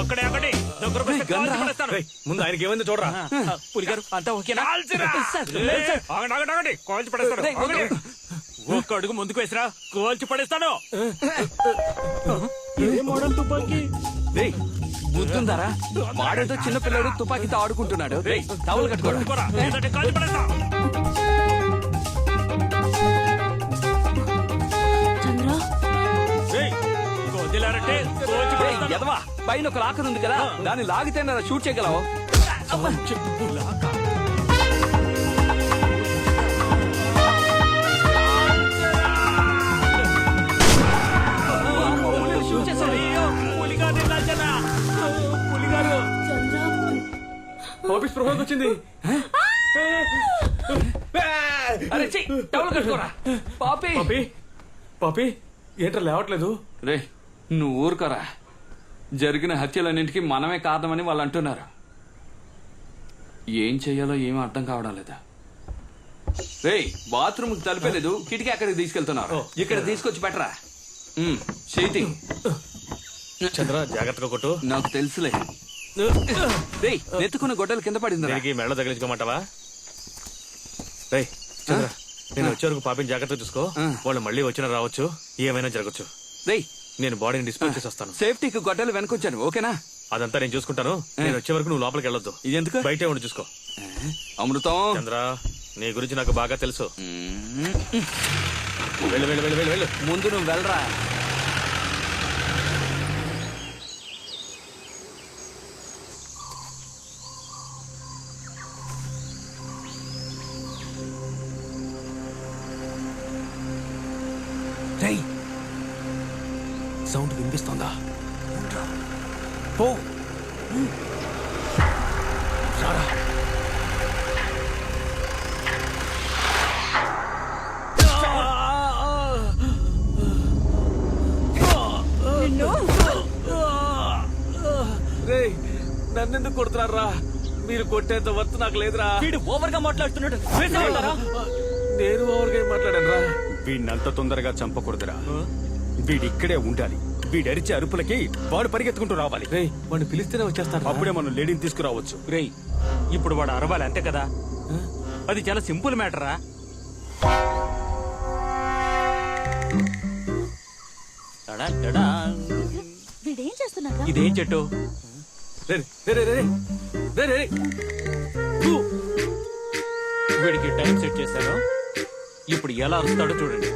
అక్కడే అక్కడే దగ్గరకు వస్తే కాల్చి పడేస్తాను. ముందు ఆయనకి ఏమైంది చూడరా. పులిగారు అంతా ఓకేనా? ఆగండి కాల్చి పడేస్తాను. ఒక్క అడుగు ముందుకు వేసిరా కాల్చి పడేస్తాను. రేయ్ బుద్ధుందారా? వాడేదో చిన్న పిల్లడు తుపాకీతో ఆడుకుంటున్నాడు. రేయ్ టవల్ కట్టుకోరా. లేదంటే కాల్చి పడేస్తా. చంద్ర ఏయ్, వదిలారంటే కాల్చి పడేస్తాను. ఎదవా పైన ఒక లాకర్ ఉంది కదా, దాన్ని లాగితే షూట్ చేయగలవు. ఆఫీస్ ప్రమాదం వచ్చింది. అరే చెయ్యి టవల్ కట్టుకోరా. పాపి పాపి పాపి ఏంట్రా లేవట్లేదు? రే నువ్వు ఊరుకోరా. జరిగిన హత్యలన్నింటికి మనమే కారణమని వాళ్ళు అంటున్నారు. ఏం చెయ్యాలో ఏమీ అర్థం కావడం లేదా. రే బాత్రూమ్ తలిపేలేదు, కిటికీ అక్కడికి తీసుకెళ్తున్నారు. ఇక్కడ తీసుకొచ్చి పెట్టరా. చేతి చంద్ర జాగ్రత్తగా కొట్టు. నాకు తెలుసులే. రే నెత్తుకున్న గొడ్డలు కింద పడింది. తిరిగి మెడ తగిలించుకోమంటావా? రే చంద్ర, నేను వచ్చే వరకు పాపిని జాగ్రత్తగా చూసుకో. వాళ్ళు మళ్ళీ వచ్చినా రావచ్చు, ఏమైనా జరగచ్చు. రే నేను బాడీని డిస్పోజ్ చేసి వస్తాను. సేఫ్టీకి గొడ్డలు వెనకొచ్చాను, ఓకేనా? అదంతా నేను చూసుకుంటాను. నేను వచ్చే వరకు నువ్వు లోపలికి వెళ్ళొద్దు. ఇది ఎందుకు? బయటే ఉండి చూసుకో. అమృతం చంద్ర, నీ గురించి నాకు బాగా తెలుసు. వెళ్ళు వెళ్ళు వెళ్ళు వెళ్ళు వెళ్ళు. ముందు నువ్వు వెళ్ళరా. సౌండ్ వినిపిస్తోందా? పో రారా. రే నన్నెందుకు కొడుతున్నారా? మీరు కొట్టేంత వర్త్ నాకు లేదురా. వీడు ఓవర్ గా మాట్లాడుతున్నాడు. నేను ఓవర్గా మాట్లాడాను రా. వీడినంత తొందరగా చంపకూడదురా. వీడిక్కడే ఉండాలి. వీడరిచే అరుపులకి వాడు పరిగెత్తుకుంటూ రావాలి. రే వాడిని పిలిస్తేనే వచ్చేస్తాను. అప్పుడే మనం లేడీని తీసుకురావచ్చు. రేయ్ ఇప్పుడు వాడు అరవాలి అంతే కదా. అది చాలా సింపుల్ మ్యాటరా. వీడేం చేస్తున్నారా? ఇదేం చెట్టు? రే రే రే రే రే రే రే. వీడికి టైం సెట్ చేశాను. ఇప్పుడు ఎలా అరుస్తాడో చూడండి.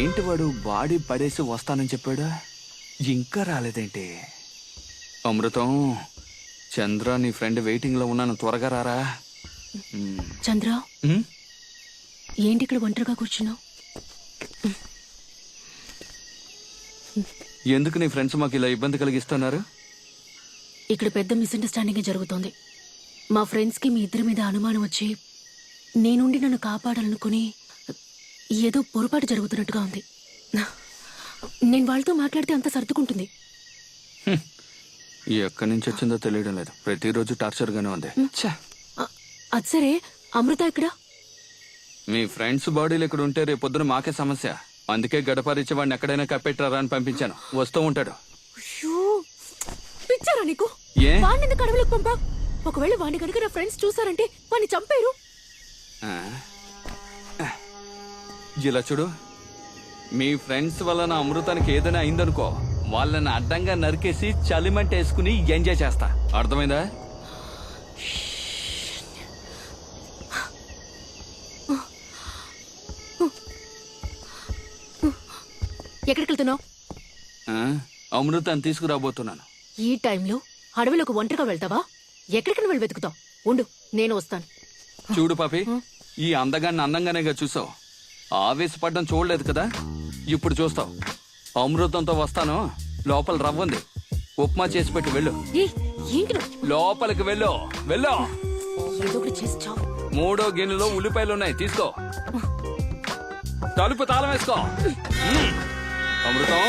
ఏంటి వాడు బాడీ పడేసి వస్తానని చెప్పాడా? ఇంకా రాలేదేంటి? అమృతం, చంద్ర నీ ఫ్రెండ్ వెయిటింగ్ లో ఉన్నాను, త్వరగా రారా. చంద్ర ఏంటి ఇక్కడ ఒంటరిగా కూర్చున్నావు? ఎందుకు నీ ఫ్రెండ్స్ మాకు ఇలా ఇబ్బంది కలిగిస్తున్నారు? ఇక్కడ పెద్ద మిస్అండర్స్టాండింగ్ జరుగుతోంది. మా ఫ్రెండ్స్ కి మీ ఇద్దరి మీద అనుమానం వచ్చి నేనుండి నన్ను కాపాడాలనుకుని ఏదో పొరపాటు జరుగుతున్నట్టుగా ఉంది. నేను వాళ్ళతో మాట్లాడితే అంత సర్దుకుంటుంది. ఎక్కడి నుంచి వచ్చిందో తెలియడం లేదు. ప్రతిరోజు టార్చర్ గానే ఉంది. అది సరే, అమృత ఇక్కడ? మీ ఫ్రెండ్స్ బాడీలు ఇక్కడ ఉంటే రేపొద్దున మాకే సమస్య. అందుకే గడపరిచి వాడిని ఎక్కడైనా కప్పెట్టారా అని పంపించాను. వస్తూ ఉంటాడు. పిచ్చారా నీకు? వాడిని ఎందుకు అడవులకు పంపా? ఒకవేళ వాడిని కనుక నా ఫ్రెండ్స్ చూసారంటే వాడిని చంపారు. ఇలా చూడు, మీ ఫ్రెండ్స్ వల్ల నా అమృతానికి ఏదైనా అయిందనుకో, వాళ్ళని అడ్డంగా నరికేసి చలిమంట వేసుకుని ఎంజాయ్ చేస్తా. అర్థమైందా? ఎక్కడికి వెళ్తున్నావు? అమృతాన్ని తీసుకురాబోతున్నాను. ఈ టైంలో అడవిలోకి ఒంటరిగా వెళ్తావా? ఎక్కడికి వెళ్ళి వెతుకుతావు? ఉండు, నేను వస్తాను. చూడు పాపి, ఈ అందగాన్ని అందంగానేగా చూసావు. ఆవేశపడ్డం చూడలేదు కదా, ఇప్పుడు చూస్తావు. అమృతంతో వస్తాను. లోపల రవ్వుంది, ఉప్మా చేసి పెట్టి వెళ్ళు. లోపలికి వెళ్ళు, వెళ్ళు. మూడో గిన్నెలో ఉల్లిపాయలు ఉన్నాయి, తీసుకో. తలుపు తాళం వేసుకో. అమృతం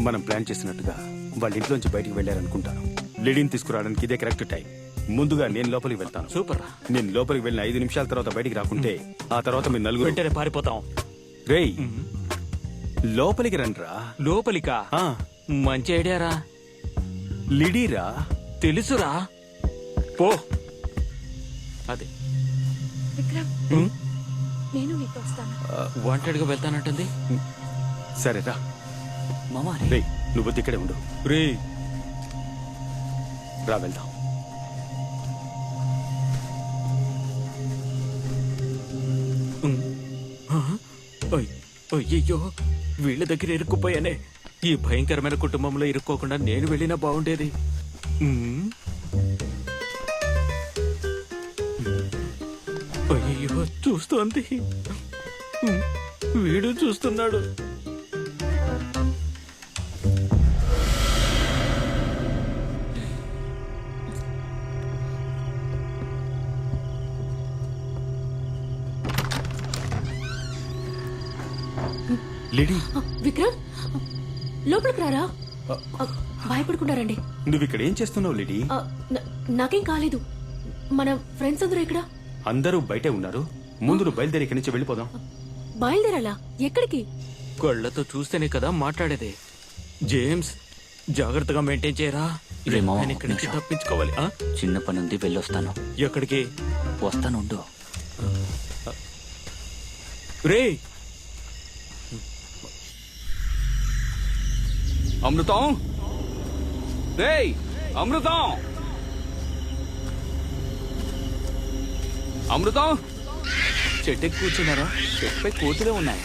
మనం ప్లాన్ చేసినట్టుగా వాళ్ళ ఇంట్లోంచి బయటికి వెళ్ళారనుకుంటాను. లేడీని తీసుకురావడానికి ఇదే కరెక్ట్ టైం. ముందుగా నేను లోపలికి వెళ్తాను. సూపర్ రా. నేను లోపలికి వెళ్ళిన 5 నిమిషాల తర్వాత బయటికి రాకుంటే ఆ తర్వాత మీరు నలుగురు వెంటనే పారిపోతాం. రేయ్ లోపలికి రండ్రా. లోపలికా? ఆ, మంచి ఐడియా రా. లిడీరా. తెలుసురా. పో. అదే విక్రమ్ నేను నీతో వస్తాను. వాంటెడ్గా వెళ్తానంటుంది. సరేరా. మామా రేయ్ నువ్వు ఇక్కడే ఉండు. రే రా వెళ్దాం. అయ్యో వీళ్ళ దగ్గర ఇరుక్కుపోయానే. ఈ భయంకరమైన కుటుంబంలో ఇరుక్కోకుండా నేను వెళ్ళినా బాగుండేది. అయ్యో చూస్తోంది. వీడు చూస్తున్నాడు. లిడీ విక్రమ్ లోపలికి రారా. భయపడుకుంటారండి. నువ్వు ఇక్కడ ఏం చేస్తున్నావు లిడీ? నాకేం కాలేదు. మన ఫ్రెండ్స్ అందరూ ఇక్కడ. అందరూ బయటే ఉన్నారు. ముందు నువ్వు బయలుదేరి ఇక్కడి నుంచి వెళ్ళిపోదాం. బయలుదేరాలా? ఎక్కడికి? కళ్ళతో చూస్తేనే కదా మాట్లాడేది. జేమ్స్ జాగ్రత్తగా మెయింటైన్ చేయరా. రే మామ, నేను ఇక్కడి నుంచి తప్పించుకోవాలి. ఆ? చిన్న పని ఉంది, వెళ్ళొస్తాను. ఎక్కడికి? వస్తాను ఉండు. రే అమృతం, రేయ్ అమృతం, అమృతం. చెట్టుకి కూర్చున్నారా? చెట్టుపై కోతులే ఉన్నాయి.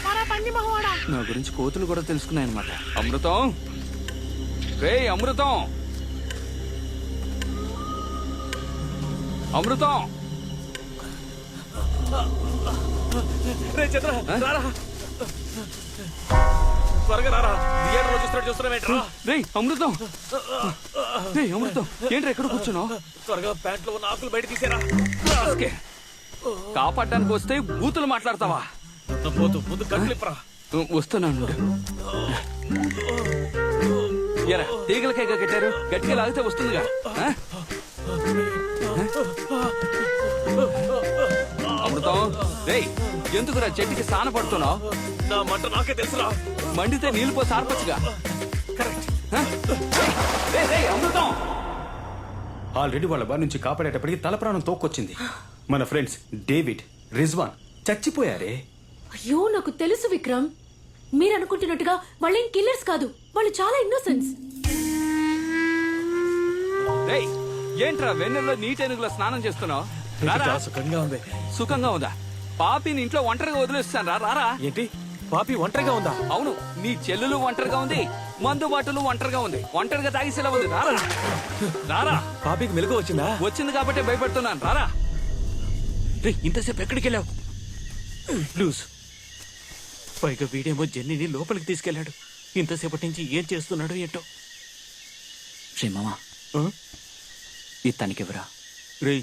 నా గురించి కోతులు కూడా తెలుసుకున్నాయన్నమాట. అమృతం, రేయ్ అమృతం, అమృతం. రే చంద్ర రారా, త్వరగా రారా. థియేటర్ లో చూస్తున్నావేంట్రా? రేయ్ అమృతం, రేయ్ అమృతం, ఏంట్రా ఎక్కడ కూర్చున్నావు? త్వరగా ప్యాంట్ లో ఉన్న ఆకులు బయట తీసేరా. ఓకే. కాపాడడానికి వస్తే బూతులు మాట్లాడతావా? పోతూ ముందు కట్లిప్పరా. వస్తున్నాను. ఎరా తీగలకేగా కట్టారు, గట్టిగా లాగితే వస్తుందిగా. ఆ? అమృతం, రేయ్ ఎందుకురా చెట్టుకి స్నాన పడుతున్నావు? నా మంట నాకే తెలుసురా. మండితే నీళ్ళు పోసి ఆర్పచ్చుగా. అమృతం. ఆల్రెడీ వాళ్ళ బారి నుంచి కాపాడేటప్పటికి తల ప్రాణం తోక్కొచ్చింది. మన ఫ్రెండ్స్ డేవిడ్, రిజ్వాన్ చచ్చిపోయారే. అయ్యో నాకు తెలుసు విక్రమ్. మీరు అనుకుంటున్నట్టుగా వాళ్ళేం కిల్లర్స్ కాదు. వాళ్ళు చాలా ఇన్నోసెన్స్. రేయ్ ఏంట్రా వెన్నెల్లో నీటెనుగులో స్నానం చేస్తున్నావు? సుఖంగా ఉంది. సుఖంగా ఉందా? పాపిని ఇంట్లో ఒంటరిగా వదిలేస్తాను. రారా. ఏంటి పాపి ఒంటరిగా ఉందా? అవును, నీ చెల్లెలు ఒంటరిగా ఉంది, మందు బాటలు ఒంటరిగా ఉంది, ఒంటరిగా తాగిసేలా ఉంది. రారా రారా. పాపికి మెలుగు వచ్చిందా? వచ్చింది కాబట్టి భయపడుతున్నాను. రారా. రే ఇంతసేపు ఎక్కడికి వెళ్ళావు? లూజ్. పైగా వీడేమో జెన్నీని లోపలికి తీసుకెళ్లాడు. ఇంతసేపటి నుంచి ఏం చేస్తున్నాడు ఏంటో. శ్రీ మామా, ఇది తనకివ్వరా. రే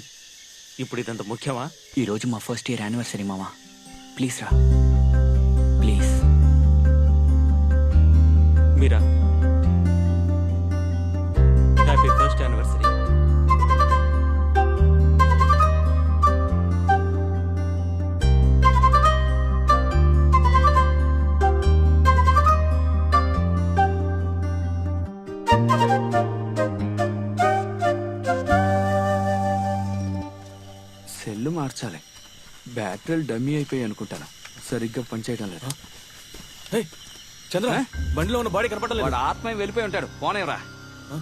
ఇప్పుడు ఇదంత ముఖ్యమా? ఈరోజు మా ఫస్ట్ ఇయర్ యానివర్సరీ మామా. ప్లీజ్ రా, please. Meera happy first anniversary. Cell మార్చాలి. బ్యాటరీలు డమ్మీ అయిపోయి అనుకుంటాను. సరిగ్గా పనిచేయడం లేదు. చంద్ర బండిలో ఉన్న బాడీ కనపడలేదు. వాడు ఆత్మ వెళ్ళిపోయి ఉంటాడు. పోనేరా.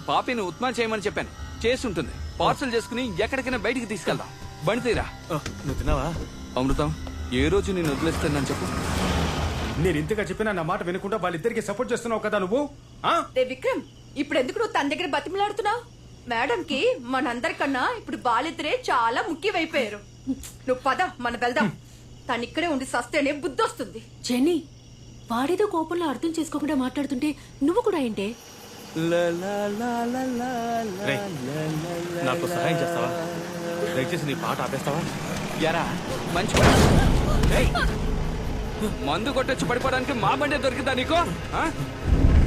పాపిని ఉత్మా చేయమని చెప్పాను, చేసి ఉంటుంది. పార్సల్ చేసుకుని ఎక్కడికైనా బయటికి తీసుకెళ్దాం. బండి తీరా. నువ్వు తిన్నావా? అమృతం, ఏ రోజు నేను వదిలేస్తానని చెప్పు. నేను ఇంతగా చెప్పినా నా మాట వినకుండా వాళ్ళిద్దరికి సపోర్ట్ చేస్తున్నావు కదా నువ్వు. ఆ? రే విక్రమ్, ఇప్పుడు ఎందుకు నువ్వు తన దగ్గర బతిమలాడుతున్నావు? మేడం కి మనందరికన్నా ఇప్పుడు బాలిద్దరే చాలా ముఖ్యమైపోయారు. నువ్వు పద, మనం వెళ్దాం. తను ఇక్కడే ఉండి సస్తేనే బుద్ధి వస్తుంది. జెన్నీ వాడేదో కోపంలో అర్థం చేసుకోకుండా మాట్లాడుతుంటే నువ్వు కూడా ఏంటే? రేయ్, నాకు సహాయం చేస్తావా? దయచేసి నీ పాట ఆపేస్తావా? ఎరా మంచి పని. ఏయ్! మందు కొట్టొచ్చి పడిపోవడానికి మా బండే దొరికిందా నీకు ఆ?